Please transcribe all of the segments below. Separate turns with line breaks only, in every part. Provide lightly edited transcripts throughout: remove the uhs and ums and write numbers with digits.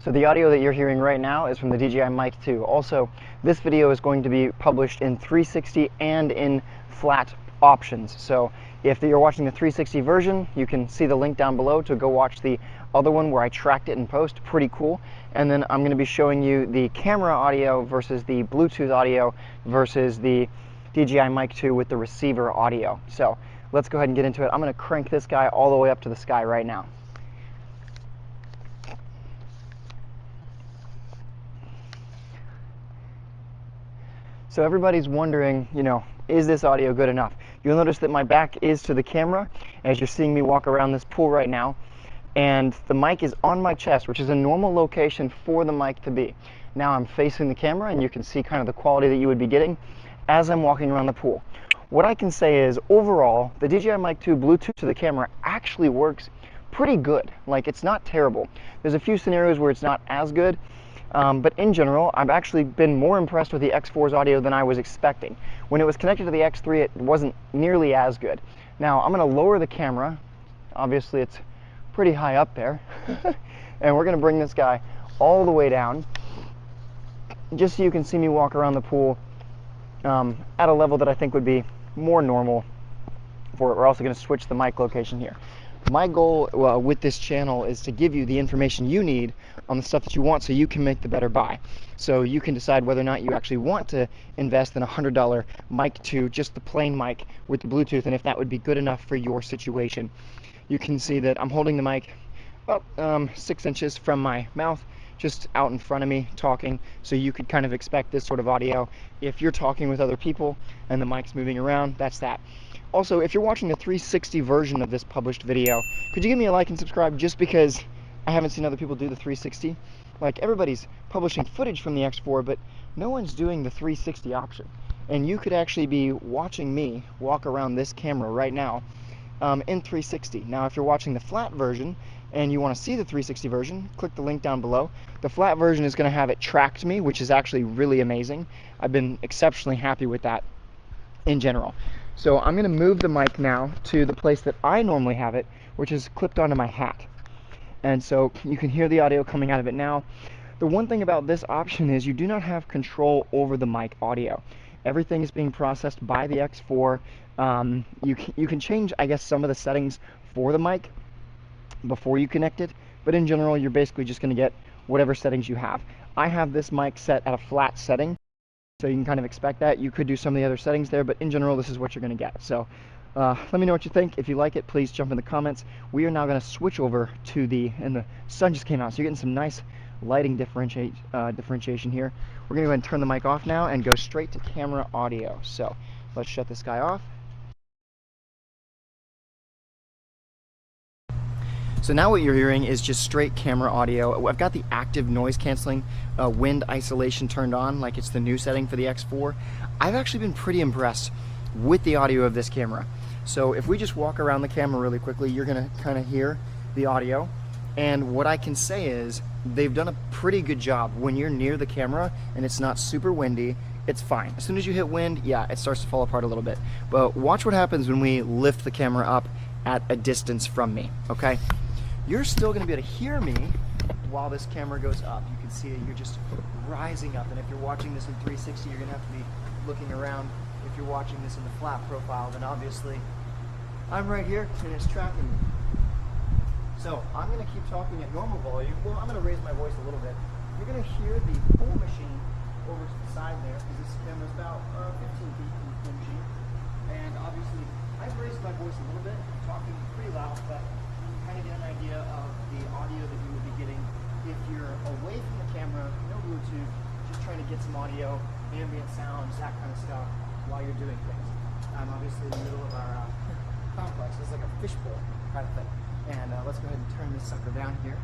So the audio that you're hearing right now is from the DJI Mic 2. Also, this video is going to be published in 360 and in flat options. So if you're watching the 360 version, you can see the link down below to go watch the other one where I tracked it in post. Pretty cool. And then I'm going to be showing you the camera audio versus the Bluetooth audio versus the DJI Mic 2 with the receiver audio. So let's go ahead and get into it. I'm going to crank this guy all the way up to the sky right now. So everybody's wondering, is this audio good enough? You'll notice that my back is to the camera as you're seeing me walk around this pool right now, and the mic is on my chest, which is a normal location for the mic to be. Now I'm facing the camera and you can see kind of the quality that you would be getting as I'm walking around the pool. What I can say is overall, the DJI Mic 2 Bluetooth to the camera actually works pretty good. Like, it's not terrible. There's a few scenarios where it's not as good. But in general, I've actually been more impressed with the X4's audio than I was expecting. When it was connected to the X3, it wasn't nearly as good. Now, I'm going to lower the camera. Obviously, it's pretty high up there. And we're going to bring this guy all the way down, just so you can see me walk around the pool at a level that I think would be more normal for it. We're also going to switch the mic location here. My goal with this channel is to give you the information you need on the stuff that you want so you can make the better buy. So you can decide whether or not you actually want to invest in a $100 mic 2, just the plain mic with the Bluetooth, and if that would be good enough for your situation. You can see that I'm holding the mic about 6 inches from my mouth, just out in front of me talking, so you could kind of expect this sort of audio. If you're talking with other people and the mic's moving around, that's that. Also, if you're watching the 360 version of this published video, could you give me a like and subscribe, just because I haven't seen other people do the 360? Like, everybody's publishing footage from the X4, but no one's doing the 360 option. And you could actually be watching me walk around this camera right now in 360. Now, if you're watching the flat version and you want to see the 360 version, click the link down below. The flat version is going to have it tracked me, which is actually really amazing. I've been exceptionally happy with that in general. So I'm going to move the mic now to the place that I normally have it, which is clipped onto my hat. And so you can hear the audio coming out of it now. The one thing about this option is you do not have control over the mic audio. Everything is being processed by the X4. You can change, I guess, some of the settings for the mic before you connect it, but in general, you're basically just going to get whatever settings you have. I have this mic set at a flat setting, so you can kind of expect that. You could do some of the other settings there, but in general, this is what you're going to get. So let me know what you think. If you like it, please jump in the comments. We are now going to switch over to and the sun just came out, so you're getting some nice lighting differentiation here. We're going to go ahead and turn the mic off now and go straight to camera audio. So let's shut this guy off. So now what you're hearing is just straight camera audio. I've got the active noise canceling wind isolation turned on, like it's the new setting for the X4. I've actually been pretty impressed with the audio of this camera. So if we just walk around the camera really quickly, you're gonna kind of hear the audio. And what I can say is they've done a pretty good job. When you're near the camera and it's not super windy, it's fine. As soon as you hit wind, yeah, it starts to fall apart a little bit. But watch what happens when we lift the camera up at a distance from me, okay? You're still going to be able to hear me while this camera goes up. You can see that you're just rising up, and if you're watching this in 360, you're going to have to be looking around. If you're watching this in the flat profile, then obviously I'm right here and it's tracking me. So I'm going to keep talking at normal volume. Well, I'm going to raise my voice a little bit. You're going to hear the pool machine over to the side there, because this camera's about 15 feet from the pool machine. And obviously I've raised my voice a little bit, talking pretty loud, but kind of get an idea of the audio that you would be getting if you're away from the camera, no Bluetooth, just trying to get some audio, ambient sounds, that kind of stuff while you're doing things. I'm obviously in the middle of our complex. It's like a fishbowl kind of thing. And let's go ahead and turn this sucker down here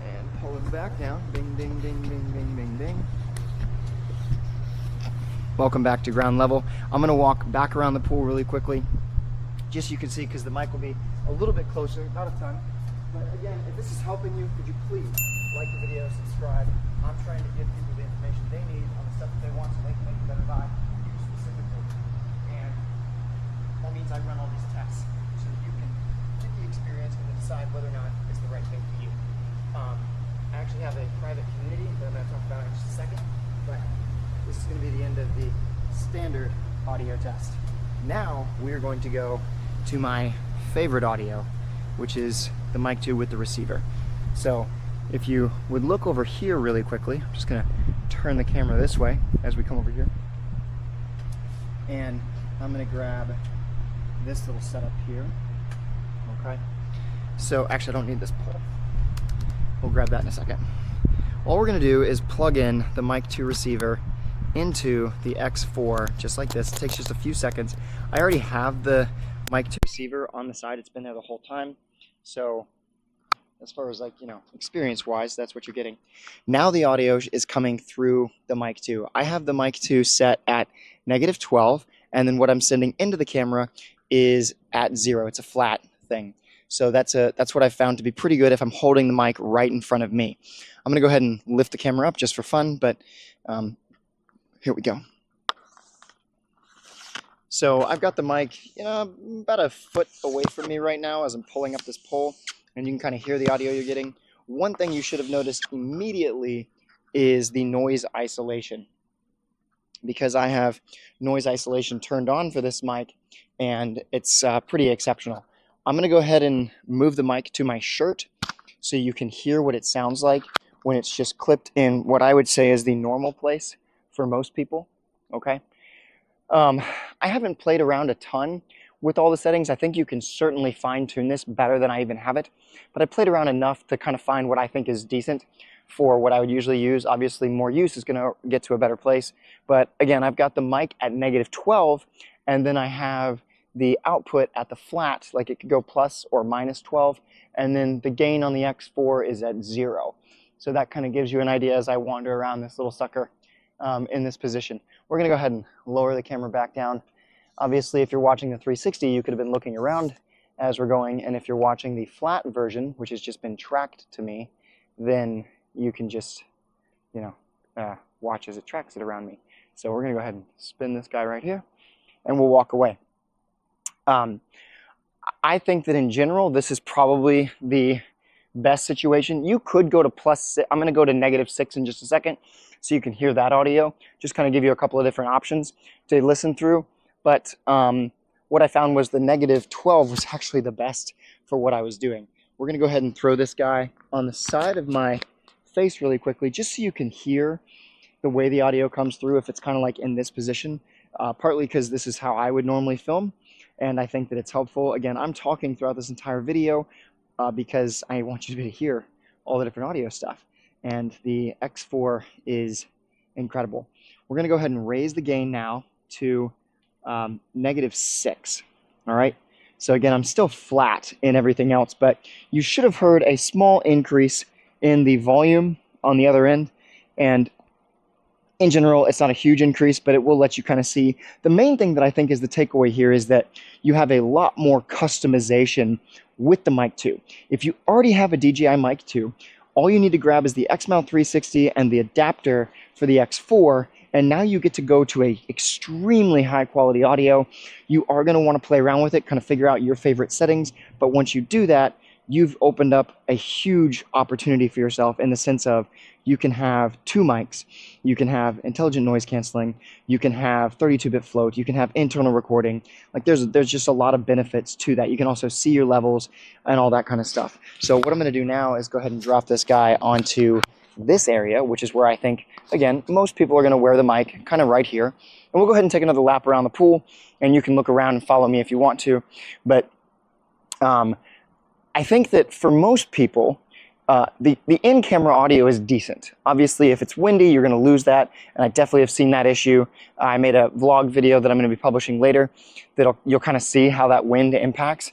and pull it back down. Ding, ding, ding, ding, ding, ding, ding. Welcome back to ground level. I'm going to walk back around the pool really quickly, just so you can see, because the mic will be a little bit closer, not a ton. But again, if this is helping you, could you please like the video, subscribe. I'm trying to give people the information they need on the stuff that they want so they can make a better buy, you specifically. And that means I run all these tests so that you can get the experience and decide whether or not it's the right thing for you. I actually have a private community that I'm going to talk about in just a second, but this is going to be the end of the standard audio test. Now we are going to go to my favorite audio, which is the Mic 2 with the receiver. So if you would look over here really quickly, I'm just going to turn the camera this way as we come over here. And I'm going to grab this little setup here. Okay. So actually I don't need this pole. We'll grab that in a second. All we're going to do is plug in the Mic 2 receiver into the X4 just like this. It takes just a few seconds. I already have the Mic 2 receiver on the side. It's been there the whole time. So as far as, like, you know, experience wise, that's what you're getting. Now the audio is coming through the Mic 2. I have the Mic 2 set at -12, and then what I'm sending into the camera is at 0. It's a flat thing. So that's what I found to be pretty good if I'm holding the mic right in front of me. I'm gonna go ahead and lift the camera up just for fun, but here we go. So I've got the mic, you know, about a foot away from me right now as I'm pulling up this pole, and you can kind of hear the audio you're getting. One thing you should have noticed immediately is the noise isolation, because I have noise isolation turned on for this mic, and it's pretty exceptional. I'm going to go ahead and move the mic to my shirt so you can hear what it sounds like when it's just clipped in what I would say is the normal place for most people. Okay. I haven't played around a ton with all the settings. I think you can certainly fine-tune this better than I even have it, but I played around enough to kind of find what I think is decent for what I would usually use. Obviously more use is going to get to a better place, but again, I've got the mic at -12, and then I have the output at the flat, like it could go plus or -12, and then the gain on the X4 is at 0. So that kind of gives you an idea as I wander around this little sucker in this position. We're going to go ahead and lower the camera back down. Obviously, if you're watching the 360, you could have been looking around as we're going, and if you're watching the flat version, which has just been tracked to me, then you can just, you know, watch as it tracks it around me. So we're going to go ahead and spin this guy right here, and we'll walk away. I think that in general, this is probably the best situation. You could go to +6. I'm going to go to -6 in just a second so you can hear that audio. Just kind of give you a couple of different options to listen through. But what I found was the -12 was actually the best for what I was doing. We're going to go ahead and throw this guy on the side of my face really quickly just so you can hear the way the audio comes through if it's kind of like in this position, partly because this is how I would normally film, and I think that it's helpful. Again, I'm talking throughout this entire video because I want you to be able to hear all the different audio stuff, and the X4 is incredible. We're going to go ahead and raise the gain now to -6. All right, so again, I'm still flat in everything else, but you should have heard a small increase in the volume on the other end, and in general, it's not a huge increase, but it will let you kind of see. The main thing that I think is the takeaway here is that you have a lot more customization with the Mic 2. If you already have a DJI Mic 2, all you need to grab is the X-Mount 360 and the adapter for the X4, and now you get to go to a extremely high quality audio. You are going to want to play around with it, kind of figure out your favorite settings, but once you do that, you've opened up a huge opportunity for yourself in the sense of you can have 2 mics, you can have intelligent noise canceling, you can have 32-bit float, you can have internal recording. Like there's just a lot of benefits to that. You can also see your levels and all that kind of stuff. So what I'm going to do now is go ahead and drop this guy onto this area, which is where I think, again, most people are going to wear the mic kind of right here. And we'll go ahead and take another lap around the pool, and you can look around and follow me if you want to. But I think that for most people, the in-camera audio is decent. Obviously, if it's windy, you're going to lose that, and I definitely have seen that issue. I made a vlog video that I'm going to be publishing later that you'll kind of see how that wind impacts.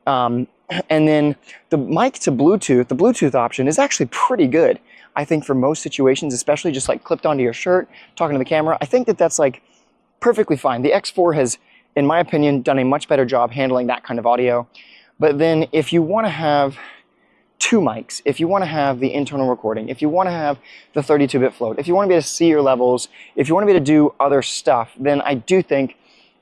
And then the mic to Bluetooth, the Bluetooth option is actually pretty good. I think for most situations, especially just like clipped onto your shirt, talking to the camera, I think that that's like perfectly fine. The X4 has, in my opinion, done a much better job handling that kind of audio. But then if you want to have 2 mics, if you want to have the internal recording, if you want to have the 32-bit float, if you want to be able to see your levels, if you want to be able to do other stuff, then I do think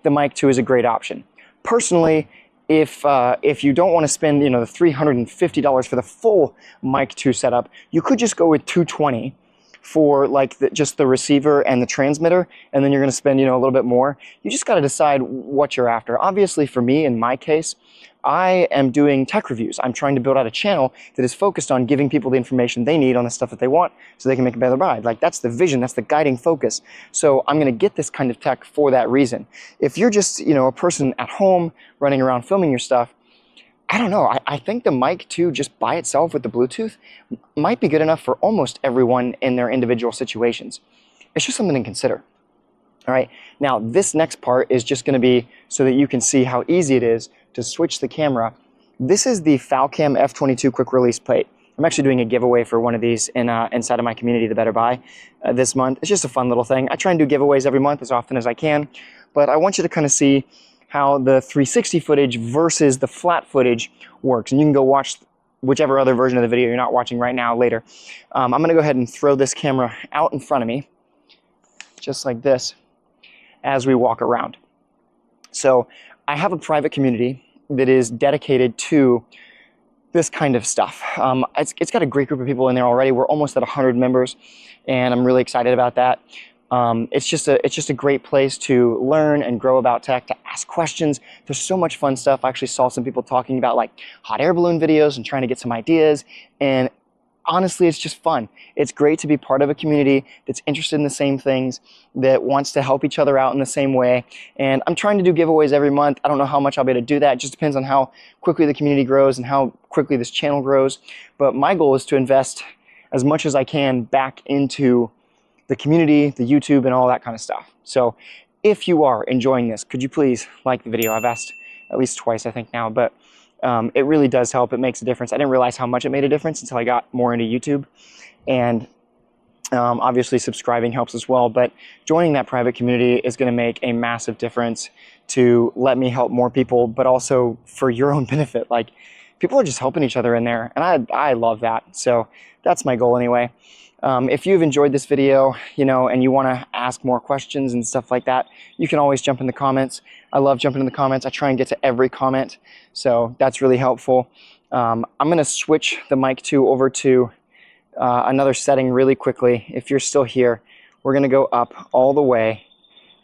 the Mic 2 is a great option. Personally, if you don't want to spend, you know, the $350 for the full Mic 2 setup, you could just go with $220 for like just the receiver and the transmitter, and then you're going to spend, you know, a little bit more. You just got to decide what you're after. Obviously, for me, in my case, I am doing tech reviews. I'm trying to build out a channel that is focused on giving people the information they need on the stuff that they want so they can make a better buy. Like, that's the vision, that's the guiding focus. So I'm going to get this kind of tech for that reason. If you're just, you know, a person at home running around filming your stuff, I don't know. I think the Mic 2 just by itself with the Bluetooth might be good enough for almost everyone in their individual situations. It's just something to consider. All right, now this next part is just going to be so that you can see how easy it is to switch the camera. This is the Falcam F22 quick release plate. I'm actually doing a giveaway for one of these inside of my community, The Better Buy, this month. It's just a fun little thing. I try and do giveaways every month as often as I can, but I want you to kind of see how the 360 footage versus the flat footage works. And you can go watch whichever other version of the video you're not watching right now later. I'm going to go ahead and throw this camera out in front of me, just like this, as we walk around. So I have a private community that is dedicated to this kind of stuff. It's got a great group of people in there already. We're almost at 100 members, and I'm really excited about that. It's just a great place to learn and grow about tech, to ask questions. There's so much fun stuff. I actually saw some people talking about like hot air balloon videos and trying to get some ideas, and honestly, it's just fun. It's great to be part of a community that's interested in the same things, that wants to help each other out in the same way. And I'm trying to do giveaways every month. I don't know how much I'll be able to do that. It just depends on how quickly the community grows and how quickly this channel grows. But my goal is to invest as much as I can back into the community, the YouTube, and all that kind of stuff. So if you are enjoying this, could you please like the video? I've asked at least twice, I think now, but it really does help. It makes a difference. I didn't realize how much it made a difference until I got more into YouTube. And obviously subscribing helps as well, but joining that private community is going to make a massive difference to let me help more people, but also for your own benefit. Like, people are just helping each other in there, and I love that. So that's my goal anyway. If you've enjoyed this video, you know, and you want to ask more questions and stuff like that, you can always jump in the comments. I love jumping in the comments. I try and get to every comment, so that's really helpful. I'm going to switch the Mic 2 over to another setting really quickly. If you're still here, we're going to go up all the way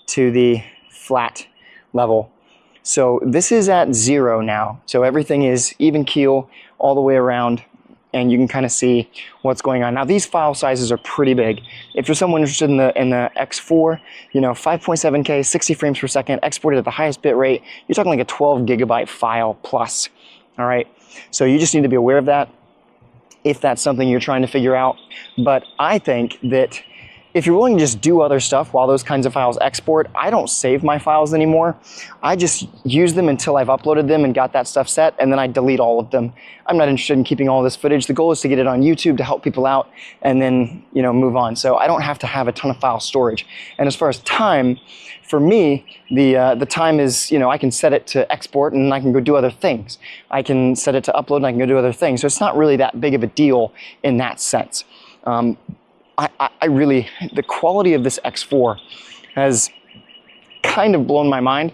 to the flat level. So this is at 0 now. So everything is even keel all the way around, and you can kind of see what's going on. Now, these file sizes are pretty big. If you're someone interested in the X4, you know, 5.7K, 60 frames per second, exported at the highest bit rate, you're talking like a 12 gigabyte file plus. All right, so you just need to be aware of that if that's something you're trying to figure out. But I think that if you're willing to just do other stuff while those kinds of files export, I don't save my files anymore. I just use them until I've uploaded them and got that stuff set, and then I delete all of them. I'm not interested in keeping all this footage. The goal is to get it on YouTube to help people out and then, you know, move on. So I don't have to have a ton of file storage. And as far as time, for me, the time is, you know, I can set it to export and I can go do other things. I can set it to upload and I can go do other things. So it's not really that big of a deal in that sense. I really, the quality of this X4 has kind of blown my mind.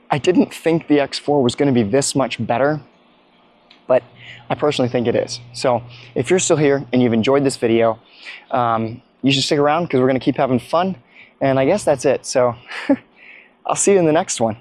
I didn't think the X4 was going to be this much better, but I personally think it is. So if you're still here and you've enjoyed this video, you should stick around because we're going to keep having fun. And I guess that's it. So I'll see you in the next one.